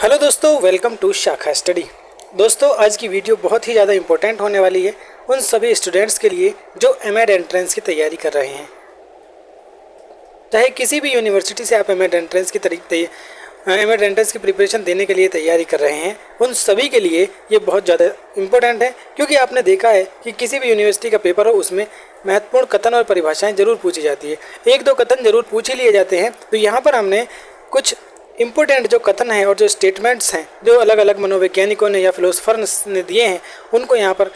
Hello दोस्तों, welcome to शाखा study. दोस्तों, आज की वीडियो बहुत ही ज़्यादा इम्पोर्टेंट होने वाली है उन सभी स्टूडेंट्स के लिए जो एमएड एंट्रेंस की तैयारी कर रहे हैं। चाहे किसी भी यूनिवर्सिटी से आप एमएड एंट्रेंस की प्रिपरेशन देने के लिए तैयारी कर रहे हैं, उन सभी के लिए ये बहुत ज़्यादा इम्पोर्टेंट है। क्योंकि आपने देखा है कि किसी भी यूनिवर्सिटी का पेपर हो, उसमें महत्वपूर्ण कथन और परिभाषाएँ ज़रूर पूछी जाती है। एक दो कथन ज़रूर पूछ ही लिए जाते हैं। तो यहाँ पर हमने कुछ इम्पोर्टेंट जो कथन हैं और जो स्टेटमेंट्स हैं जो अलग अलग मनोवैज्ञानिकों ने या फिलोसफर्स ने दिए हैं, उनको यहाँ पर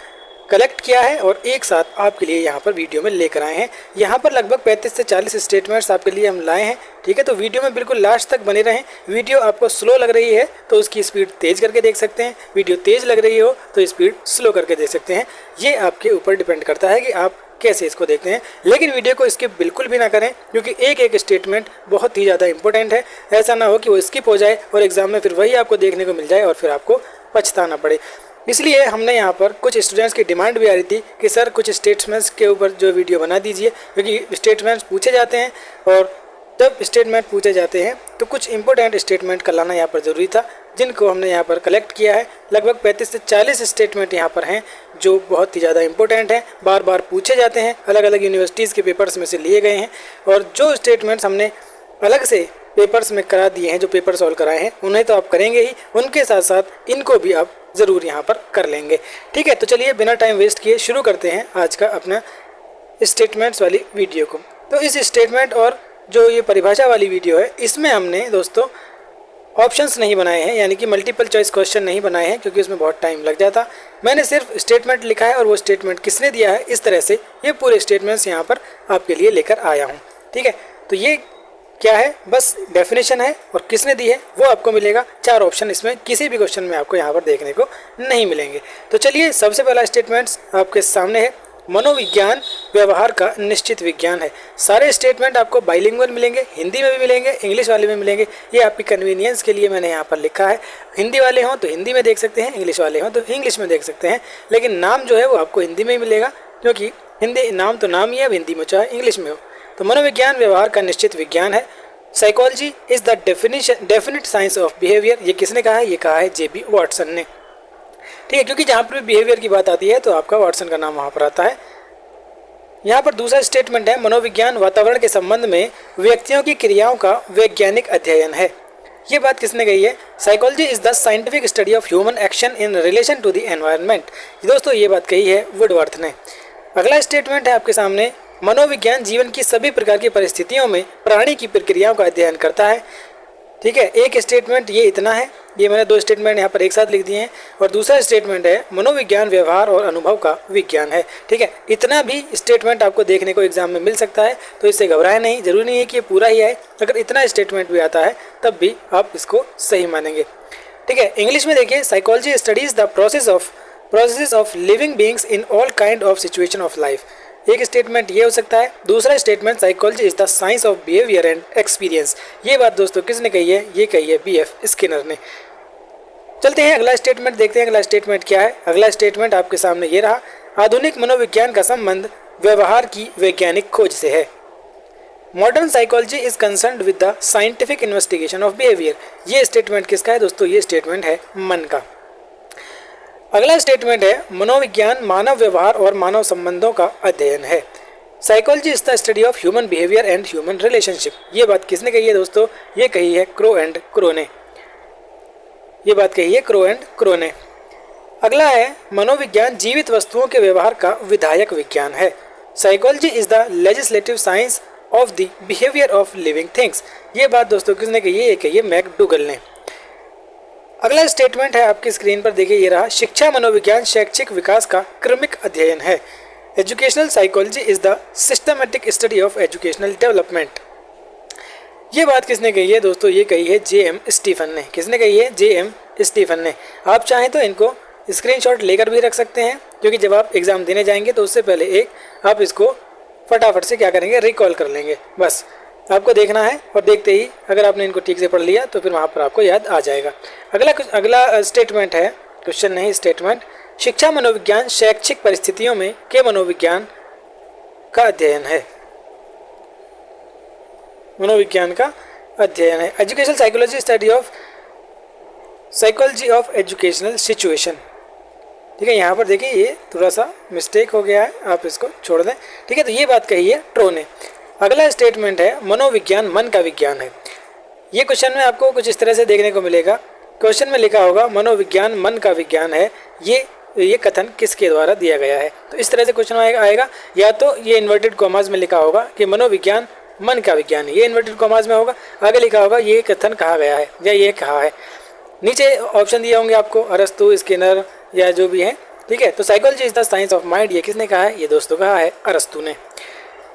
कलेक्ट किया है और एक साथ आपके लिए यहाँ पर वीडियो में लेकर आए हैं। यहाँ पर लगभग 35 से 40 स्टेटमेंट्स आपके लिए हम लाए हैं। ठीक है, तो वीडियो में बिल्कुल लास्ट तक बने रहें। वीडियो आपको स्लो लग रही है तो उसकी स्पीड तेज़ करके देख सकते हैं, वीडियो तेज़ लग रही हो तो स्पीड स्लो करके देख सकते हैं। ये आपके ऊपर डिपेंड करता है कि आप कैसे इसको देखते हैं। लेकिन वीडियो को स्किप बिल्कुल भी ना करें, क्योंकि एक एक स्टेटमेंट बहुत ही ज़्यादा इंपॉर्टेंट है। ऐसा ना हो कि वो स्किप हो जाए और एग्जाम में फिर वही आपको देखने को मिल जाए और फिर आपको पछताना पड़े। इसलिए हमने यहाँ पर कुछ स्टूडेंट्स की डिमांड भी आ रही थी कि सर कुछ स्टेटमेंट्स के ऊपर जो वीडियो बना दीजिए, क्योंकि स्टेटमेंट्स पूछे जाते हैं और जब स्टेटमेंट पूछे जाते हैं तो कुछ इंपॉर्टेंट स्टेटमेंट का लाना यहाँ पर ज़रूरी था, जिनको हमने यहाँ पर कलेक्ट किया है। लगभग 35 से 40 स्टेटमेंट यहाँ पर हैं जो बहुत ही ज़्यादा इंपॉर्टेंट हैं, बार बार पूछे जाते हैं, अलग अलग यूनिवर्सिटीज़ के पेपर्स में से लिए गए हैं। और जो स्टेटमेंट्स हमने अलग से पेपर्स में करा दिए हैं, जो पेपर सॉल्व कराए हैं, उन्हें तो आप करेंगे ही, उनके साथ साथ इनको भी आप ज़रूर यहाँ पर कर लेंगे। ठीक है, तो चलिए बिना टाइम वेस्ट किए शुरू करते हैं आज का अपना स्टेटमेंट्स वाली वीडियो को। तो इस स्टेटमेंट और जो ये परिभाषा वाली वीडियो है, इसमें हमने दोस्तों ऑप्शंस नहीं बनाए हैं, यानी कि मल्टीपल चॉइस क्वेश्चन नहीं बनाए हैं, क्योंकि उसमें बहुत टाइम लग जाता। मैंने सिर्फ स्टेटमेंट लिखा है और वो स्टेटमेंट किसने दिया है, इस तरह से ये पूरे स्टेटमेंट्स यहाँ पर आपके लिए लेकर आया हूँ। ठीक है, तो ये क्या है, बस डेफिनेशन है और किसने दी है वो आपको मिलेगा। 4 ऑप्शन इसमें किसी भी क्वेश्चन में आपको यहाँ पर देखने को नहीं मिलेंगे। तो चलिए, सबसे पहला स्टेटमेंट्स आपके सामने है, मनोविज्ञान व्यवहार का निश्चित विज्ञान है। सारे स्टेटमेंट आपको बाइलिंगुअल मिलेंगे, हिंदी में भी मिलेंगे, इंग्लिश वाले में मिलेंगे। ये आपकी कन्वीनियंस के लिए मैंने यहाँ पर लिखा है। हिंदी वाले हों तो हिंदी में देख सकते हैं, इंग्लिश वाले हों तो इंग्लिश में देख सकते हैं, लेकिन नाम जो है वो आपको हिंदी में ही मिलेगा, क्योंकि हिंदी नाम तो नाम ही है, हिंदी में चाहे इंग्लिश में हो। तो मनोविज्ञान व्यवहार का निश्चित विज्ञान है। Psychology is the definite science of behaviour. ये किसने कहा है, ये कहा है जेबी वाटसन ने। ठीक है, क्योंकि जहाँ पर भी बिहेवियर की बात आती है तो आपका वाटसन का नाम वहाँ पर आता है। यहाँ पर दूसरा स्टेटमेंट है, मनोविज्ञान वातावरण के संबंध में व्यक्तियों की क्रियाओं का वैज्ञानिक अध्ययन है। ये बात किसने कही है, psychology is the scientific study of human action in relation to the environment. दोस्तों, ये बात कही है वुडवर्थ ने। अगला स्टेटमेंट है आपके सामने, मनोविज्ञान जीवन की सभी प्रकार की परिस्थितियों में प्राणी की प्रक्रियाओं का अध्ययन करता है। ठीक है, एक स्टेटमेंट ये इतना है, ये मैंने 2 स्टेटमेंट यहाँ पर एक साथ लिख दिए हैं। और दूसरा स्टेटमेंट है, मनोविज्ञान व्यवहार और अनुभव का विज्ञान है। ठीक है, इतना भी स्टेटमेंट आपको देखने को एग्जाम में मिल सकता है, तो इससे घबराएं नहीं। जरूरी नहीं है कि ये पूरा ही आए, अगर इतना स्टेटमेंट भी आता है तब भी आप इसको सही मानेंगे। ठीक है, इंग्लिश में देखिए, psychology studies the process of living beings in all kind of situation of life. एक स्टेटमेंट ये हो सकता है। दूसरा statement, psychology is the science of behaviour and experience. ये बात दोस्तों किसने कही है, ये कही है BF स्किनर ने। चलते हैं अगला स्टेटमेंट देखते हैं, अगला स्टेटमेंट क्या है। अगला स्टेटमेंट आपके सामने ये रहा, आधुनिक मनोविज्ञान का संबंध व्यवहार की वैज्ञानिक खोज से है। Modern psychology is concerned with the scientific investigation of behaviour. ये स्टेटमेंट किसका है दोस्तों, ये स्टेटमेंट है मन का। अगला स्टेटमेंट है, मनोविज्ञान मानव व्यवहार और मानव संबंधों का अध्ययन है। Psychology is the study of human behaviour and human relationship. ये बात किसने कही है दोस्तों, ये कही है क्रो एंड क्रो ने। ये बात कही है क्रो एंड क्रो ने। अगला है, मनोविज्ञान जीवित वस्तुओं के व्यवहार का विधायक विज्ञान है। Psychology is the legislative science of the behaviour of living things. ये बात दोस्तों किसने कही है, ये कही है मैकडूगल ने। अगला स्टेटमेंट है आपकी स्क्रीन पर देखिए, ये रहा, शिक्षा मनोविज्ञान शैक्षिक विकास का क्रमिक अध्ययन है। Educational psychology is the systematic study of educational development. ये बात किसने कही है दोस्तों, ये कही है JM स्टीफन ने। किसने कही है, JM स्टीफन ने। आप चाहें तो इनको स्क्रीनशॉट लेकर भी रख सकते हैं, क्योंकि जब आप एग्जाम देने जाएंगे तो उससे पहले एक आप इसको फटाफट से क्या करेंगे, रिकॉल कर लेंगे। बस आपको देखना है और देखते ही अगर आपने इनको ठीक से पढ़ लिया तो फिर वहाँ पर आपको याद आ जाएगा। अगला स्टेटमेंट है, क्वेश्चन नहीं स्टेटमेंट, शिक्षा मनोविज्ञान शैक्षिक परिस्थितियों में के मनोविज्ञान का अध्ययन है। मनोविज्ञान का अध्ययन है। Educational psychology study of psychology of educational situation. ठीक है, यहाँ पर देखिए ये थोड़ा सा मिस्टेक हो गया है, आप इसको छोड़ दें। ठीक है, तो ये बात कही है ट्रो ने। अगला स्टेटमेंट है मनोविज्ञान मन का विज्ञान है। ये क्वेश्चन में आपको कुछ इस तरह से देखने को मिलेगा। क्वेश्चन में लिखा होगा मनोविज्ञान मन का विज्ञान है, ये कथन किसके द्वारा दिया गया है। तो इस तरह से क्वेश्चन आएगा, या तो ये इन्वर्टेड कॉमास में लिखा होगा कि मनोविज्ञान मन का विज्ञान है, ये इन्वर्टेड कॉमास में होगा, आगे लिखा होगा ये कथन कहा गया है या ये कहा है। नीचे ऑप्शन दिए होंगे आपको, अरस्तु, स्किनर या जो भी है। ठीक है, तो psychology is the science of mind, ये किसने कहा है, ये दोस्तों कहा है अरस्तु ने।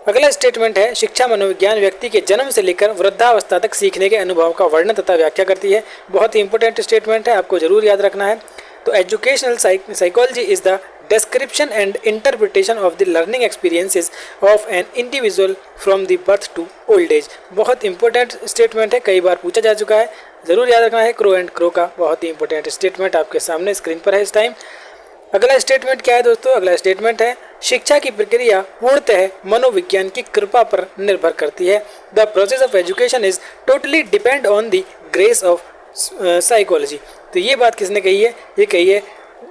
अगला स्टेटमेंट है शिक्षा मनोविज्ञान व्यक्ति के जन्म से लेकर वृद्धावस्था तक सीखने के अनुभव का वर्णन तथा व्याख्या करती है। बहुत ही इंपॉर्टेंट स्टेटमेंट है, आपको जरूर याद रखना है। तो educational psychology is the description and interpretation of the learning experiences of an individual from the birth to old age। बहुत इंपॉर्टेंट स्टेटमेंट है, कई बार पूछा जा चुका है, ज़रूर याद रखना है। क्रो एंड क्रो का बहुत ही इंपॉर्टेंट स्टेटमेंट आपके सामने स्क्रीन पर है इस टाइम। अगला स्टेटमेंट क्या है दोस्तों, अगला स्टेटमेंट है शिक्षा की प्रक्रिया पूर्णतः मनोविज्ञान की कृपा पर निर्भर करती है। The process of education is totally depend on the grace of psychology. तो ये बात किसने कही है, ये कही है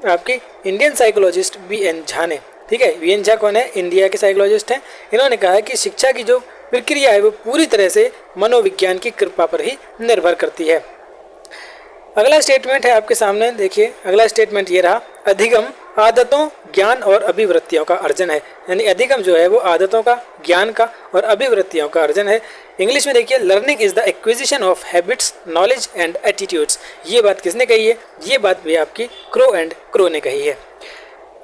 आपकी इंडियन साइकोलॉजिस्ट वी.एन. झा ने। ठीक है, वी.एन. झा कौन है, इंडिया के साइकोलॉजिस्ट हैं। इन्होंने कहा है कि शिक्षा की जो प्रक्रिया है वो पूरी तरह से मनोविज्ञान की कृपा पर ही निर्भर करती है। अगला स्टेटमेंट है आपके सामने, देखिए अगला स्टेटमेंट ये रहा, अधिगम आदतों ज्ञान और अभिवृत्तियों का अर्जन है। यानी अधिगम जो है वो आदतों का, ज्ञान का और अभिवृत्तियों का अर्जन है। इंग्लिश में देखिए learning is the acquisition of habits knowledge and attitudes. ये बात किसने कही है, ये बात भी आपकी क्रो एंड क्रो ने कही है।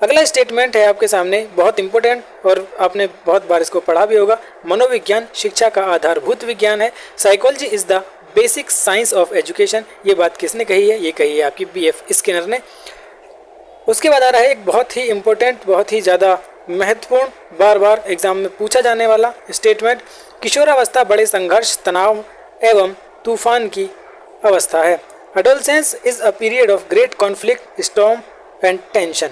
अगला स्टेटमेंट है आपके सामने, बहुत इंपॉर्टेंट और आपने बहुत बार इसको पढ़ा भी होगा, मनोविज्ञान शिक्षा का आधारभूत विज्ञान है। Psychology is the basic science of education. ये बात किसने कही है, ये कही है आपकी बी.एफ. स्किनर ने। उसके बाद आ रहा है एक बहुत ही इम्पोर्टेंट, बहुत ही ज़्यादा महत्वपूर्ण, बार बार एग्जाम में पूछा जाने वाला स्टेटमेंट, किशोरावस्था बड़े संघर्ष, तनाव एवं तूफान की अवस्था है। Adolescence is a period of great conflict, storm and tension.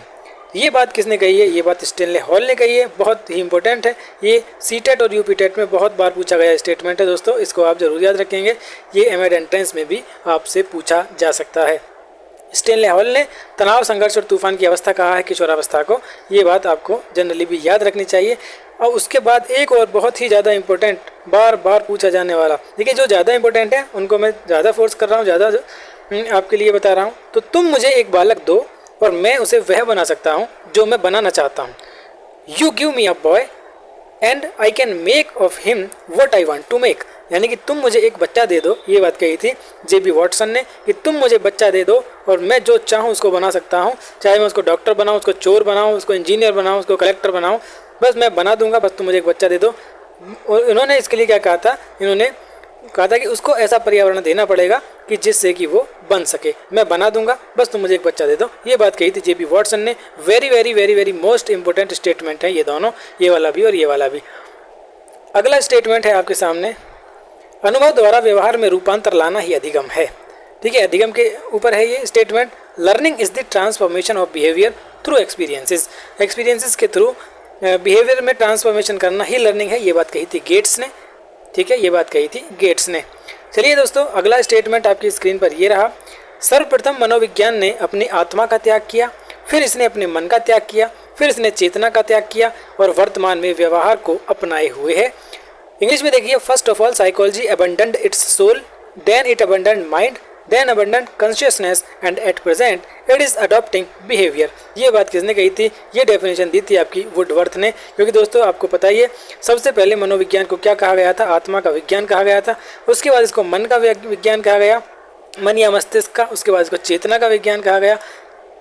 ये बात किसने कही है, ये बात स्टेनले हॉल ने कही है, बहुत ही इंपॉर्टेंट है। ये सीटेट और यूपीटेट में बहुत बार पूछा गया स्टेटमेंट है दोस्तों, इसको आप जरूर याद रखेंगे। ये एमएड एंट्रेंस में भी आपसे पूछा जा सकता है। स्टेनले हॉल ने तनाव, संघर्ष और तूफान की अवस्था कहा है किशोरावस्था को, ये बात आपको जनरली भी याद रखनी चाहिए। और उसके बाद एक और बहुत ही ज़्यादा इंपॉर्टेंट, बार बार पूछा जाने वाला, देखिए जो ज़्यादा इंपॉर्टेंट है उनको मैं ज़्यादा फोर्स कर रहा हूँ, ज़्यादा आपके लिए बता रहा हूँ। तो तुम मुझे एक बालक दो और मैं उसे वह बना सकता हूँ जो मैं बनाना चाहता हूँ। You give me a boy and I can make of him what I want to make. यानी कि तुम मुझे एक बच्चा दे दो, ये बात कही थी जे.बी. वॉटसन ने, कि तुम मुझे बच्चा दे दो और मैं जो चाहूँ उसको बना सकता हूँ, चाहे मैं उसको डॉक्टर बनाऊँ, उसको चोर बनाऊँ, उसको इंजीनियर बनाऊँ, उसको कलेक्टर बनाऊँ, बस मैं बना दूंगा, बस तुम मुझे एक बच्चा दे दो। और इन्होंने इसके लिए क्या कहा था, इन्होंने कहा था कि उसको ऐसा पर्यावरण देना पड़ेगा कि जिससे कि वो बन सके, मैं बना दूंगा, बस तुम मुझे एक बच्चा दे दो। ये बात कही थी जे.बी. वॉटसन ने। Very very very very most important statement है ये दोनों, ये वाला भी और ये वाला भी। अगला स्टेटमेंट है आपके सामने, अनुभव द्वारा व्यवहार में रूपांतर लाना ही अधिगम है। ठीक है, अधिगम के ऊपर है ये statement. Learning is the transformation of behaviour through experiences. Experiences के थ्रू बिहेवियर में ट्रांसफॉर्मेशन करना ही लर्निंग है, ये बात कही थी गेट्स ने। ठीक है, ये बात कही थी गेट्स ने। चलिए दोस्तों, अगला स्टेटमेंट आपकी स्क्रीन पर ये रहा, सर्वप्रथम मनोविज्ञान ने अपनी आत्मा का त्याग किया, फिर इसने अपने मन का त्याग किया, फिर इसने चेतना का त्याग किया और वर्तमान में व्यवहार को अपनाए हुए है। इंग्लिश में देखिए, first of all psychology abandoned its soul, then it abandoned mind, then abandoned consciousness and at present it is adopting behaviour. ये बात किसने कही थी, ये डेफिनेशन दी थी आपकी वुडवर्थ ने। क्योंकि दोस्तों आपको पता ही है, सबसे पहले मनोविज्ञान को क्या कहा गया था, आत्मा का विज्ञान कहा गया था। उसके बाद इसको मन का विज्ञान कहा गया, मन या मस्तिष्क का। उसके बाद इसको चेतना का विज्ञान कहा गया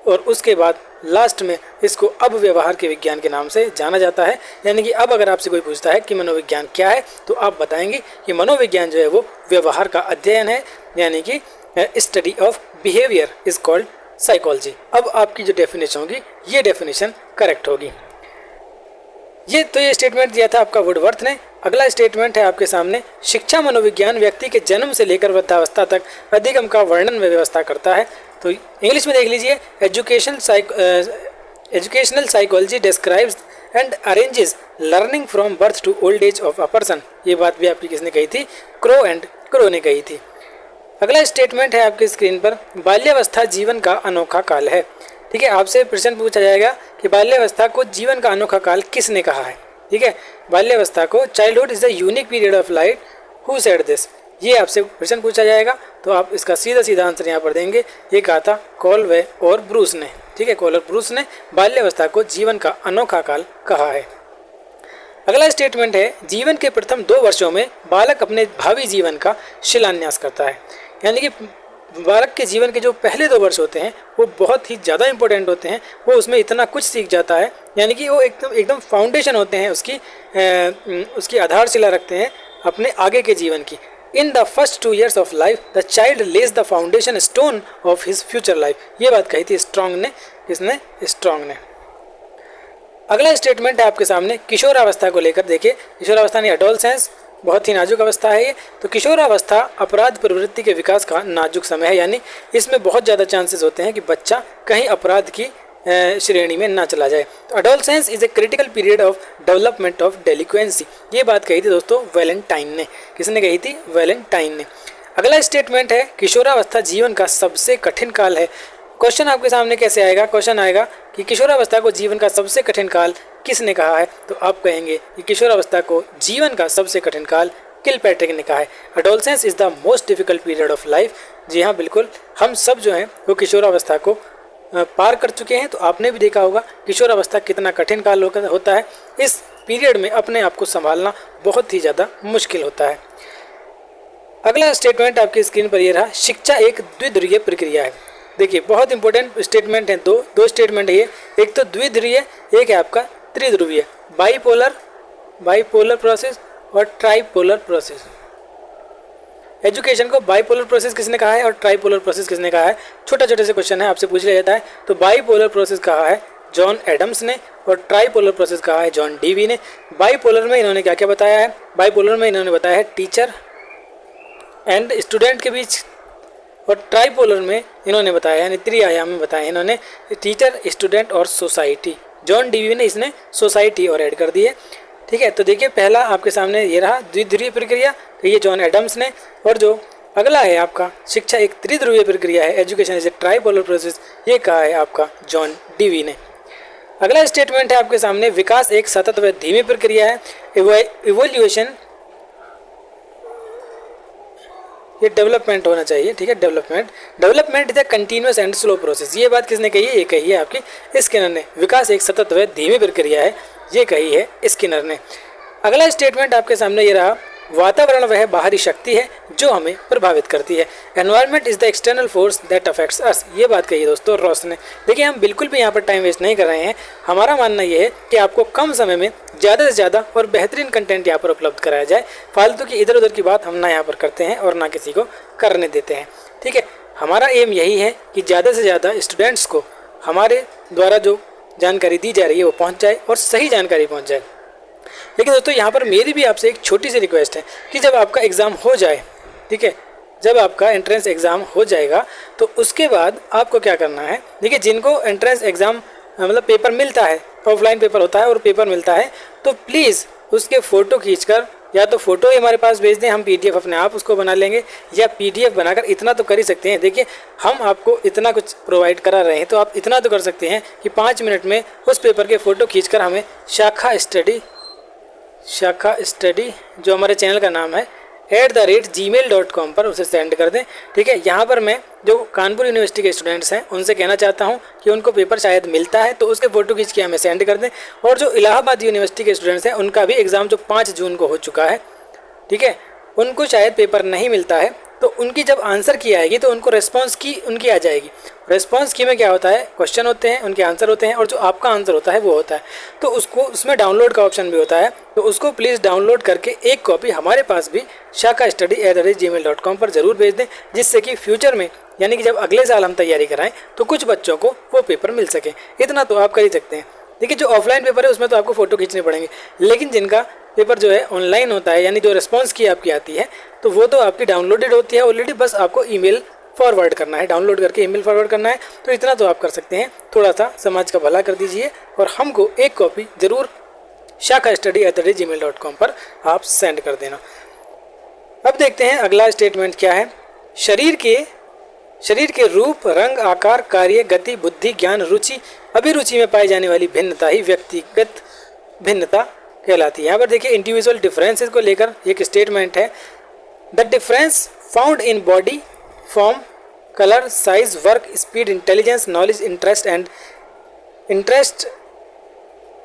और उसके बाद लास्ट में इसको अब व्यवहार के विज्ञान के नाम से जाना जाता है। यानी कि अब अगर आपसे कोई पूछता है कि मनोविज्ञान क्या है, तो आप बताएंगे कि मनोविज्ञान जो है वो व्यवहार का अध्ययन है, यानी कि study of behaviour is called psychology. अब आपकी जो डेफिनेशन होगी, ये डेफिनेशन करेक्ट होगी। ये स्टेटमेंट दिया था आपका वुडवर्थ ने। अगला स्टेटमेंट है आपके सामने, शिक्षा मनोविज्ञान व्यक्ति के जन्म से लेकर वृद्धावस्था तक अधिगम का वर्णन में व्यवस्था करता है। तो इंग्लिश में देख लीजिए, educational psychology describes and arranges learning from birth to old age of a person. ये बात भी आपकी किसने कही थी, क्रो एंड क्रो ने कही थी। अगला स्टेटमेंट है आपकी स्क्रीन पर, बाल्यावस्था जीवन का अनोखा काल है। ठीक है, आपसे प्रश्न पूछा जाएगा कि बाल्यावस्था को जीवन का अनोखा काल किसने कहा है। ठीक है, बाल्यावस्था को childhood is the unique period of life, who said this, ये आपसे प्रश्न पूछा जाएगा तो आप इसका सीधा सीधा आंसर यहाँ पर देंगे। ये कहा था कॉलवे और ब्रूस ने। ठीक है, कॉल और ब्रूस ने बाल्यावस्था को जीवन का अनोखा काल कहा है। अगला स्टेटमेंट है, जीवन के प्रथम 2 वर्षों में बालक अपने भावी जीवन का शिलान्यास करता है। यानी कि बालक के जीवन के जो पहले 2 वर्ष होते हैं वो बहुत ही ज़्यादा इंपॉर्टेंट होते हैं, वो उसमें इतना कुछ सीख जाता है, यानी कि वो एकदम फाउंडेशन होते हैं, उसकी आधारशिला रखते हैं अपने आगे के जीवन की। In the first 2 years of life the child Lay's the foundation stone of his future life, ये बात कही थी स्ट्रॉन्ग ने। किसने? स्ट्रॉन्ग ने। अगला स्टेटमेंट है आपके सामने किशोरावस्था को लेकर। देखिए, किशोरावस्था यानी एडोलसेंस, बहुत ही नाजुक अवस्था है ये। तो किशोरावस्था अपराध प्रवृत्ति के विकास का नाजुक समय है, यानी इसमें बहुत ज़्यादा चांसेस होते हैं कि बच्चा कहीं अपराध की श्रेणी में ना चला जाए। तो adolescence is a critical period of development of delinquency, ये बात कही थी दोस्तों वैलेंटाइन ने। किसने कही थी? वैलेंटाइन ने। अगला स्टेटमेंट है, किशोरावस्था जीवन का सबसे कठिन काल है। क्वेश्चन आपके सामने कैसे आएगा? क्वेश्चन आएगा कि किशोरावस्था को जीवन का सबसे कठिन काल किसने कहा है? तो आप कहेंगे कि किशोरावस्था को जीवन का सबसे कठिन काल किलपैट्रिक ने कहा है। Adolescence is the most difficult period of life. जी हाँ, बिल्कुल, हम सब जो हैं वो किशोरावस्था को पार कर चुके हैं। तो आपने भी देखा होगा किशोरावस्था कितना कठिन काल होता है। इस पीरियड में अपने आप को संभालना बहुत ही ज़्यादा मुश्किल होता है। अगला स्टेटमेंट आपकी स्क्रीन पर ये रहा, शिक्षा एक द्विध्रुवीय प्रक्रिया है। देखिए, बहुत इंपॉर्टेंट स्टेटमेंट है, दो स्टेटमेंट है ये। एक तो द्विध्रुवीय, एक है आपका त्रिध्रुवीय। बाईपोलर प्रोसेस और ट्राईपोलर प्रोसेस। एजुकेशन को बाईपोलर प्रोसेस किसने कहा है और ट्राईपोलर प्रोसेस किसने कहा है? छोटे से क्वेश्चन है, आपसे पूछ लिया जाता है। तो बाईपोलर प्रोसेस कहा है जॉन एडम्स ने और ट्राईपोलर प्रोसेस कहा है जॉन डीवी ने। बाईपोलर में इन्होंने क्या क्या बताया है? बाईपोलर में इन्होंने बताया है टीचर एंड स्टूडेंट के बीच, और ट्राईपोलर में इन्होंने बताया यानी त्रिआयामी बताया इन्होंने टीचर, स्टूडेंट और सोसाइटी। जॉन डीवी ने इसने सोसाइटी और ऐड कर दी है। ठीक है, तो देखिए पहला आपके सामने ये रहा द्विध्रुवीय प्रक्रिया, तो ये जॉन एडम्स ने। और जो अगला है आपका शिक्षा एक त्रिध्रुवीय प्रक्रिया है, education is a tripolar process, ये कहा है आपका जॉन डीवी ने। अगला स्टेटमेंट है आपके सामने, विकास एक सतत व धीमी प्रक्रिया है। इवोल्यूशन, ये डेवलपमेंट होना चाहिए। ठीक है, development is a continuous and slow process, ये बात किसने कही है? ये कही है आपकी स्किनर ने। विकास एक सतत व धीमी प्रक्रिया है, ये कही है स्किनर ने। अगला स्टेटमेंट आपके सामने ये रहा, वातावरण वह बाहरी शक्ति है जो हमें प्रभावित करती है। Environment is the external force that affects us, ये बात कही है दोस्तों रॉस ने। देखिए, हम बिल्कुल भी यहाँ पर टाइम वेस्ट नहीं कर रहे हैं। हमारा मानना ये है कि आपको कम समय में ज़्यादा से ज़्यादा और बेहतरीन कंटेंट यहाँ पर उपलब्ध कराया जाए। फालतू की इधर उधर की बात हम ना यहाँ पर करते हैं और ना किसी को करने देते हैं। ठीक है, हमारा एम यही है कि ज़्यादा से ज़्यादा स्टूडेंट्स को हमारे द्वारा जो जानकारी दी जा रही है वो पहुँच जाए और सही जानकारी पहुँच जाए। लेकिन दोस्तों, यहाँ पर मेरी भी आपसे एक छोटी सी रिक्वेस्ट है कि जब आपका एग्ज़ाम हो जाए, ठीक है, जब आपका एंट्रेंस एग्ज़ाम हो जाएगा तो उसके बाद आपको क्या करना है? देखिए, जिनको एंट्रेंस एग्ज़ाम मतलब पेपर मिलता है, ऑफलाइन पेपर होता है और पेपर मिलता है, तो प्लीज़ उसके फ़ोटो खींचकर या तो फ़ोटो ही हमारे पास भेज दें, हम PDF अपने आप उसको बना लेंगे, या PDF बनाकर इतना तो कर ही सकते हैं। देखिए, हम आपको इतना कुछ प्रोवाइड करा रहे हैं तो आप इतना तो कर सकते हैं कि 5 मिनट में उस पेपर के फ़ोटो खींचकर हमें शाखा स्टडी जो हमारे चैनल का नाम है @gmail.com पर उसे सेंड कर दें। ठीक है, यहाँ पर मैं जो कानपुर यूनिवर्सिटी के स्टूडेंट्स हैं उनसे कहना चाहता हूँ कि उनको पेपर शायद मिलता है तो उसके फ़ोटो खींच के हमें सेंड कर दें। और जो इलाहाबाद यूनिवर्सिटी के स्टूडेंट्स हैं उनका भी एग्ज़ाम जो 5 जून को हो चुका है, ठीक है, उनको शायद पेपर नहीं मिलता है, तो उनकी जब आंसर की आएगी तो उनको रेस्पॉन्स की उनकी आ जाएगी। रेस्पॉन्स की में क्या होता है? क्वेश्चन होते हैं, उनके आंसर होते हैं और जो आपका आंसर होता है वो होता है। तो उसको उसमें डाउनलोड का ऑप्शन भी होता है, तो उसको प्लीज़ डाउनलोड करके एक कॉपी हमारे पास भी shakastudy@gmail.com पर ज़रूर भेज दें, जिससे कि फ्यूचर में यानी कि जब अगले साल हम तैयारी कराएं तो कुछ बच्चों को वो पेपर मिल सके। इतना तो आप कर ही सकते हैं। देखिए, जो ऑफलाइन पेपर है उसमें तो आपको फ़ोटो खींचने पड़ेंगे, लेकिन जिनका पेपर जो है ऑनलाइन होता है यानी जो रिस्पॉन्स की आपकी आती है तो वो तो आपकी डाउनलोडेड होती है ऑलरेडी, बस आपको ईमेल फॉरवर्ड करना है, डाउनलोड करके ईमेल फॉरवर्ड करना है। तो इतना तो आप कर सकते हैं, थोड़ा सा समाज का भला कर दीजिए और हमको एक कॉपी ज़रूर shakastudy@gmail.com पर आप सेंड कर देना। अब देखते हैं अगला स्टेटमेंट क्या है। शरीर के रूप, रंग, आकार, कार्य, गति, बुद्धि, ज्ञान, रुचि, अभिरुचि में पाई जाने वाली भिन्नता ही व्यक्तिगत भिन्नता कहलाती है। यहाँ पर देखिए इंडिविजुअल डिफरेंसेस को लेकर एक स्टेटमेंट है, the difference found in body, form, colour, size, work, speed, intelligence, knowledge, interest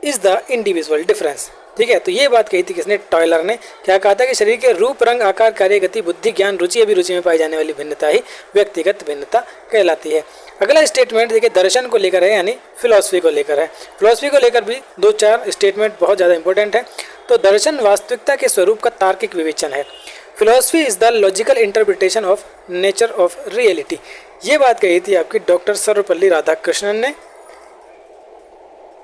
is the individual difference. ठीक है, तो ये बात कही थी किसने? टॉयलर ने। क्या कहा था कि शरीर के रूप, रंग, आकार, कार्य, गति, बुद्धि, ज्ञान, रुचि, अभिरुचि में पाई जाने वाली भिन्नता ही व्यक्तिगत भिन्नता कहलाती है। अगला स्टेटमेंट देखिए दर्शन को लेकर है, यानी फिलॉसफी को लेकर है। फिलॉसफी को लेकर भी 2-4 स्टेटमेंट बहुत ज़्यादा इंपॉर्टेंट है। तो दर्शन वास्तविकता के स्वरूप का तार्किक विवेचन है। Philosophy is the logical interpretation of nature of reality. ये बात कही थी आपकी डॉक्टर सर्वपल्ली राधाकृष्णन ने।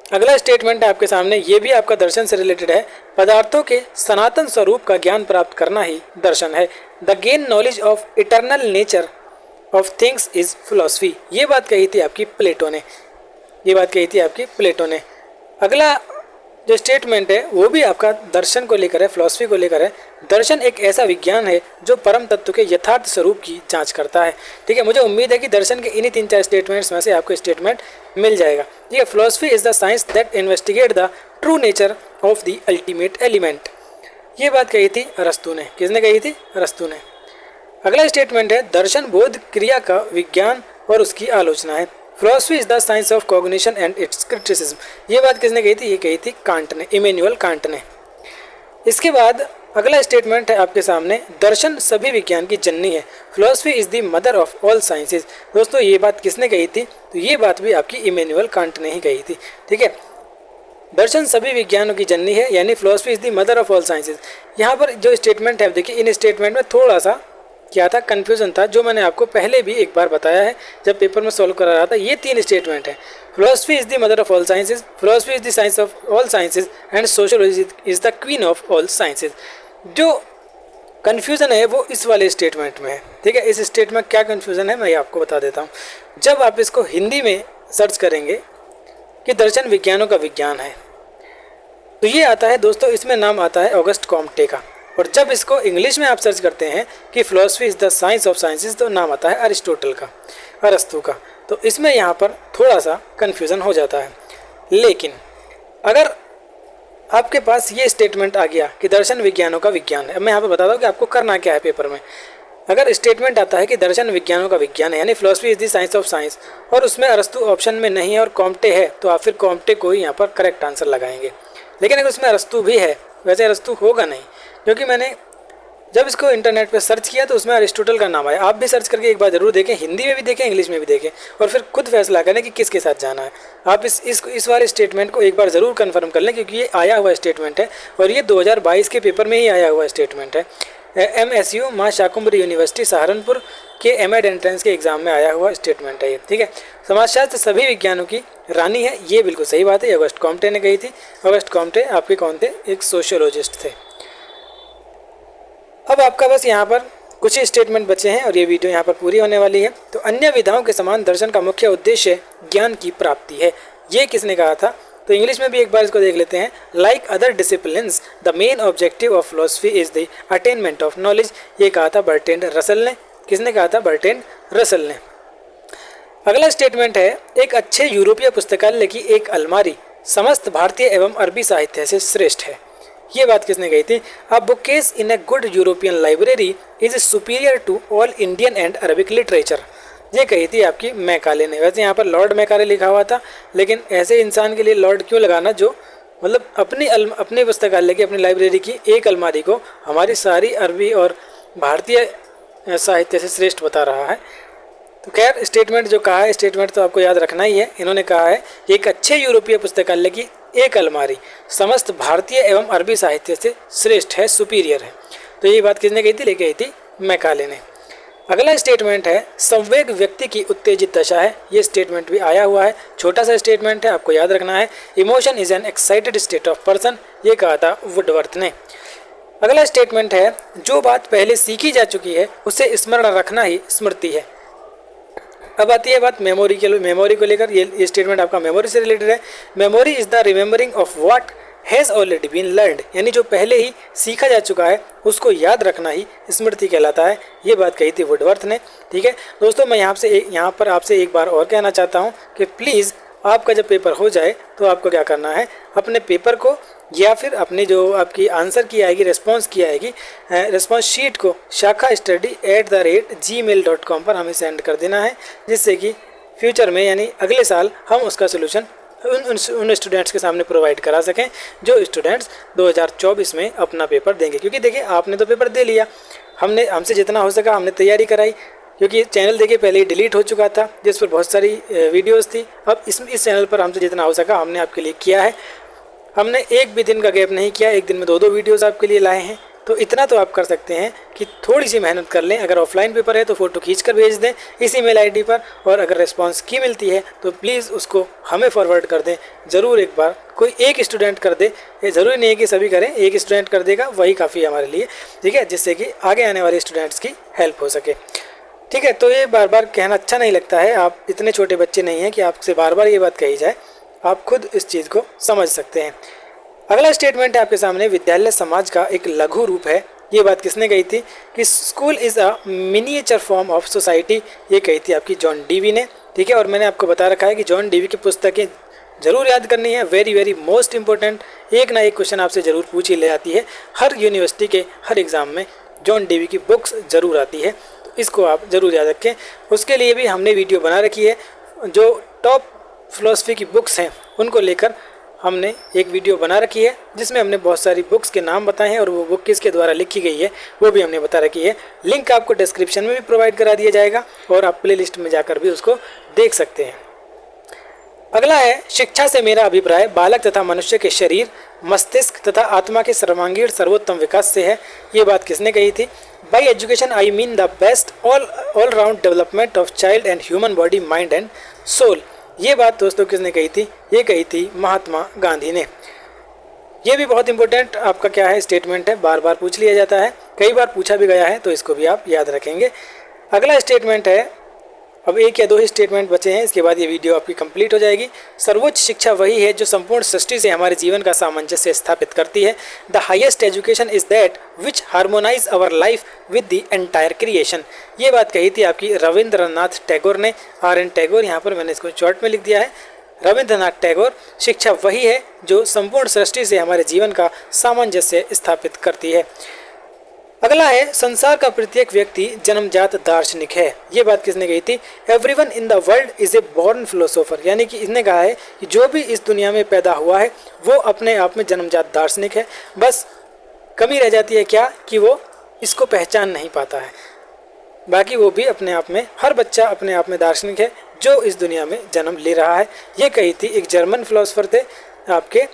अगला स्टेटमेंट है आपके सामने, ये भी आपका दर्शन से रिलेटेड है, पदार्थों के सनातन स्वरूप का ज्ञान प्राप्त करना ही दर्शन है। The gain knowledge of eternal nature of things is philosophy. ये बात कही थी आपकी प्लेटो ने। अगला जो स्टेटमेंट है वो भी आपका दर्शन को लेकर है, फिलॉसफी को लेकर है। दर्शन एक ऐसा विज्ञान है जो परम तत्व के यथार्थ स्वरूप की जांच करता है। ठीक है, मुझे उम्मीद है कि दर्शन के इन्हीं 3-4 स्टेटमेंट्स में से आपको स्टेटमेंट मिल जाएगा। ठीक है, philosophy is the science that investigate the true nature of the ultimate element. ये बात कही थी अरस्तू ने। किसने कही थी? अरस्तू ने। अगला स्टेटमेंट है, दर्शन बोध क्रिया का विज्ञान और उसकी आलोचना है। Philosophy is the science of cognition and it's criticism. ये बात किसने कही थी? ये कही थी कांट ने, इमैनुअल कांट ने। इसके बाद अगला स्टेटमेंट है आपके सामने, दर्शन सभी विज्ञान की जननी है। Philosophy is the mother of all sciences. दोस्तों ये बात किसने कही थी? तो ये बात भी आपकी इमैनुअल कांट ने ही कही थी। ठीक है, दर्शन सभी विज्ञानों की जननी है, यानी philosophy is the mother of all sciences. यहाँ पर जो स्टेटमेंट है देखिए, इन स्टेटमेंट में थोड़ा सा क्या था, कन्फ्यूजन था, जो मैंने आपको पहले भी एक बार बताया है जब पेपर में सॉल्व करा रहा था। ये 3 स्टेटमेंट है, philosophy is the mother of all sciences, philosophy is the science of all sciences and sociology is the queen of all sciences. जो कन्फ्यूज़न है वो इस वाले स्टेटमेंट में है। ठीक है, इस स्टेटमेंट में क्या कन्फ्यूज़न है मैं ये आपको बता देता हूँ। जब आप इसको हिंदी में सर्च करेंगे कि दर्शन विज्ञानों का विज्ञान है, तो ये आता है दोस्तों, इसमें नाम आता है ऑगस्ट कॉम्टे का। और जब इसको इंग्लिश में आप सर्च करते हैं कि philosophy is the science of sciences, तो नाम आता है अरिस्टोटल का, अरस्तू का। तो इसमें यहाँ पर थोड़ा सा कन्फ्यूज़न हो जाता है। लेकिन अगर आपके पास ये स्टेटमेंट आ गया कि दर्शन विज्ञानों का विज्ञान है, अब मैं यहाँ पर बता दूँ कि आपको करना क्या है पेपर में। अगर स्टेटमेंट आता है कि दर्शन विज्ञानों का विज्ञान है, यानी philosophy is the science of science, और उसमें अरस्तू ऑप्शन में नहीं है और कॉम्टे है, तो आप फिर कॉम्टे को ही यहाँ पर करेक्ट आंसर लगाएंगे। लेकिन अगर उसमें अरस्तू भी है, वैसे अरस्तू होगा नहीं, क्योंकि मैंने जब इसको इंटरनेट पे सर्च किया तो उसमें अरिस्टोटल का नाम आया। आप भी सर्च करके एक बार ज़रूर देखें, हिंदी में भी देखें, इंग्लिश में भी देखें, और फिर खुद फैसला करें कि किसके साथ जाना है। आप इस वाले स्टेटमेंट को एक बार ज़रूर कंफर्म कर लें, क्योंकि ये आया हुआ स्टेटमेंट है और ये 2022 के पेपर में ही आया हुआ स्टेटमेंट है। MSU माँ शाकुम्भरी यूनिवर्सिटी सहारनपुर के एमएड एंट्रेंस के एग्जाम में आया हुआ स्टेटमेंट है ये। ठीक है, समाजशास्त्र सभी विज्ञानों की रानी है, ये बिल्कुल सही बात है, ऑगस्ट कॉम्टे ने कही थी। ऑगस्ट कॉम्टे आपके कौन थे? एक सोशियोलॉजिस्ट थे। अब आपका बस यहाँ पर कुछ ही स्टेटमेंट बचे हैं और ये वीडियो यहाँ पर पूरी होने वाली है। तो अन्य विधाओं के समान दर्शन का मुख्य उद्देश्य ज्ञान की प्राप्ति है। ये किसने कहा था? तो इंग्लिश में भी एक बार इसको देख लेते हैं। Like other disciplines the main objective of philosophy is the attainment of knowledge. ये कहा था बर्ट्रैंड रसल ने। किसने कहा था? बर्ट्रैंड रसल ने। अगला स्टेटमेंट है, एक अच्छे यूरोपीय पुस्तकालय की एक अलमारी समस्त भारतीय एवं अरबी साहित्य से श्रेष्ठ है। ये बात किसने कही थी? A bookcase in a good European library is superior to all Indian and Arabic literature. ये कही थी आपकी मैकाले ने। वैसे यहाँ पर लॉर्ड मैकाले लिखा हुआ था, लेकिन ऐसे इंसान के लिए लॉर्ड क्यों लगाना जो मतलब अपनी पुस्तकालय की, अपनी लाइब्रेरी की एक अलमारी को हमारी सारी अरबी और भारतीय साहित्य से श्रेष्ठ बता रहा है। तो खैर स्टेटमेंट जो कहा है, स्टेटमेंट तो आपको याद रखना ही है। इन्होंने कहा है एक अच्छे यूरोपीय पुस्तकालय की एक अलमारी समस्त भारतीय एवं अरबी साहित्य से श्रेष्ठ है, सुपीरियर है। तो ये बात किसने कही थी? लेके आई थी मैकाले ने। अगला स्टेटमेंट है, संवेग व्यक्ति की उत्तेजित दशा है। ये स्टेटमेंट भी आया हुआ है, छोटा सा स्टेटमेंट है, आपको याद रखना है। Emotion is an excited state of person. ये कहा था वुडवर्थ ने। अगला स्टेटमेंट है, जो बात पहले सीखी जा चुकी है उसे स्मरण रखना ही स्मृति है। अब आती है बात मेमोरी को लेकर। ये स्टेटमेंट आपका मेमोरी से रिलेटेड है। Memory is the remembering of what has already been learned, यानी जो पहले ही सीखा जा चुका है उसको याद रखना ही स्मृति कहलाता है। ये बात कही थी वुडवर्थ ने। ठीक है दोस्तों, मैं यहाँ पर आपसे एक बार और कहना चाहता हूँ कि प्लीज़ आपका जब पेपर हो जाए तो आपको क्या करना है, अपने पेपर को या फिर अपनी जो आपकी आंसर की आएगी, रिस्पॉन्स की आएगी, रिस्पॉन्स शीट को shakhastudy@gmail.com पर हमें सेंड कर देना है, जिससे कि फ्यूचर में यानी अगले साल हम उसका सोल्यूशन उन स्टूडेंट्स के सामने प्रोवाइड करा सकें जो स्टूडेंट्स 2024 में अपना पेपर देंगे। क्योंकि देखिए आपने तो पेपर दे लिया, हमसे जितना हो सका हमने तैयारी कराई, क्योंकि चैनल देखिए पहले ही डिलीट हो चुका था जिस पर बहुत सारी वीडियोस थी। अब इस चैनल पर हमसे जितना हो सका हमने आपके लिए किया है। हमने एक भी दिन का गैप नहीं किया, एक दिन में 2-2 वीडियोस आपके लिए लाए हैं। तो इतना तो आप कर सकते हैं कि थोड़ी सी मेहनत कर लें। अगर ऑफलाइन पेपर है तो फ़ोटो खींचकर भेज दें इस ईमेल आईडी पर, और अगर रिस्पांस की मिलती है तो प्लीज़ उसको हमें फॉरवर्ड कर दें ज़रूर। एक बार कोई एक स्टूडेंट कर दे, ये ज़रूरी नहीं है कि सभी करें, एक स्टूडेंट कर देगा वही काफ़ी है हमारे लिए। ठीक है, जिससे कि आगे आने वाले स्टूडेंट्स की हेल्प हो सके। ठीक है, तो ये बार बार कहना अच्छा नहीं लगता है। आप इतने छोटे बच्चे नहीं हैं कि आपसे बार बार ये बात कही जाए, आप खुद इस चीज़ को समझ सकते हैं। अगला स्टेटमेंट है आपके सामने, विद्यालय समाज का एक लघु रूप है। ये बात किसने कही थी कि school is a miniature form of society, ये कही थी आपकी जॉन डीवी ने। ठीक है, और मैंने आपको बता रखा है कि जॉन डीवी की पुस्तकें ज़रूर याद करनी है, वेरी मोस्ट इंपॉर्टेंट। एक ना एक क्वेश्चन आपसे ज़रूर पूछी ले आती है, हर यूनिवर्सिटी के हर एग्ज़ाम में जॉन डीवी की बुक्स ज़रूर आती है, तो इसको आप ज़रूर याद रखें। उसके लिए भी हमने वीडियो बना रखी है, जो टॉप फिलोसफी की बुक्स हैं उनको लेकर हमने एक वीडियो बना रखी है, जिसमें हमने बहुत सारी बुक्स के नाम बताए हैं और वो बुक किसके द्वारा लिखी गई है वो भी हमने बता रखी है। लिंक आपको डिस्क्रिप्शन में भी प्रोवाइड करा दिया जाएगा और आप प्लेलिस्ट में जाकर भी उसको देख सकते हैं। अगला है, शिक्षा से मेरा अभिप्राय बालक तथा मनुष्य के शरीर, मस्तिष्क तथा आत्मा के सर्वांगीण सर्वोत्तम विकास से है। ये बात किसने कही थी? By education I mean the best all round development of child and human body, mind and soul. ये बात दोस्तों किसने कही थी? ये कही थी महात्मा गांधी ने। ये भी बहुत इंपॉर्टेंट आपका क्या है स्टेटमेंट है, बार बार पूछ लिया जाता है, कई बार पूछा भी गया है, तो इसको भी आप याद रखेंगे। अगला स्टेटमेंट है, अब 1 या 2 ही स्टेटमेंट बचे हैं, इसके बाद ये वीडियो आपकी कंप्लीट हो जाएगी। सर्वोच्च शिक्षा वही है जो संपूर्ण सृष्टि से हमारे जीवन का सामंजस्य स्थापित करती है। The highest education is that which harmonise our life with the entire creation. ये बात कही थी आपकी रविंद्रनाथ टैगोर ने। RN टैगोर, यहाँ पर मैंने इसको शॉर्ट में लिख दिया है, रविंद्रनाथ टैगोर। शिक्षा वही है जो संपूर्ण सृष्टि से हमारे जीवन का सामंजस्य स्थापित करती है। अगला है, संसार का प्रत्येक व्यक्ति जन्मजात दार्शनिक है। ये बात किसने कही थी? Everyone in the world is a born philosopher, यानी कि इसने कहा है कि जो भी इस दुनिया में पैदा हुआ है वो अपने आप में जन्मजात दार्शनिक है। बस कमी रह जाती है क्या कि वो इसको पहचान नहीं पाता है, बाकी वो भी अपने आप में, हर बच्चा अपने आप में दार्शनिक है जो इस दुनिया में जन्म ले रहा है। ये कही थी एक जर्मन फिलोसोफर थे आपके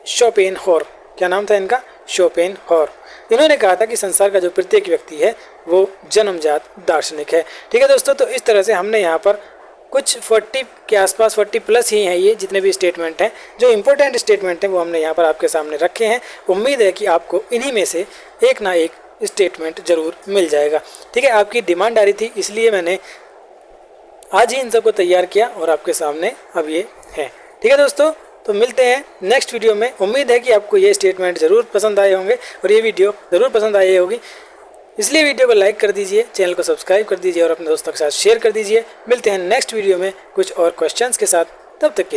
शोपेनहॉर, क्या नाम था इनका? शोपेनहॉर। इन्होंने कहा था कि संसार का जो प्रत्येक व्यक्ति है वो जन्मजात दार्शनिक है। ठीक है दोस्तों, तो इस तरह से हमने यहाँ पर कुछ 40 के आसपास, 40 प्लस ही हैं ये जितने भी स्टेटमेंट हैं, जो इम्पोर्टेंट स्टेटमेंट हैं वो हमने यहाँ पर आपके सामने रखे हैं। उम्मीद है कि आपको इन्हीं में से एक ना एक स्टेटमेंट जरूर मिल जाएगा। ठीक है, आपकी डिमांड आ रही थी इसलिए मैंने आज ही इन सबको तैयार किया और आपके सामने अब ये है। ठीक है दोस्तों, तो मिलते हैं नेक्स्ट वीडियो में। उम्मीद है कि आपको ये स्टेटमेंट ज़रूर पसंद आए होंगे और ये वीडियो ज़रूर पसंद आई होगी, इसलिए वीडियो को लाइक कर दीजिए, चैनल को सब्सक्राइब कर दीजिए और अपने दोस्तों के साथ शेयर कर दीजिए। मिलते हैं नेक्स्ट वीडियो में कुछ और क्वेश्चंस के साथ, तब तक के लिए।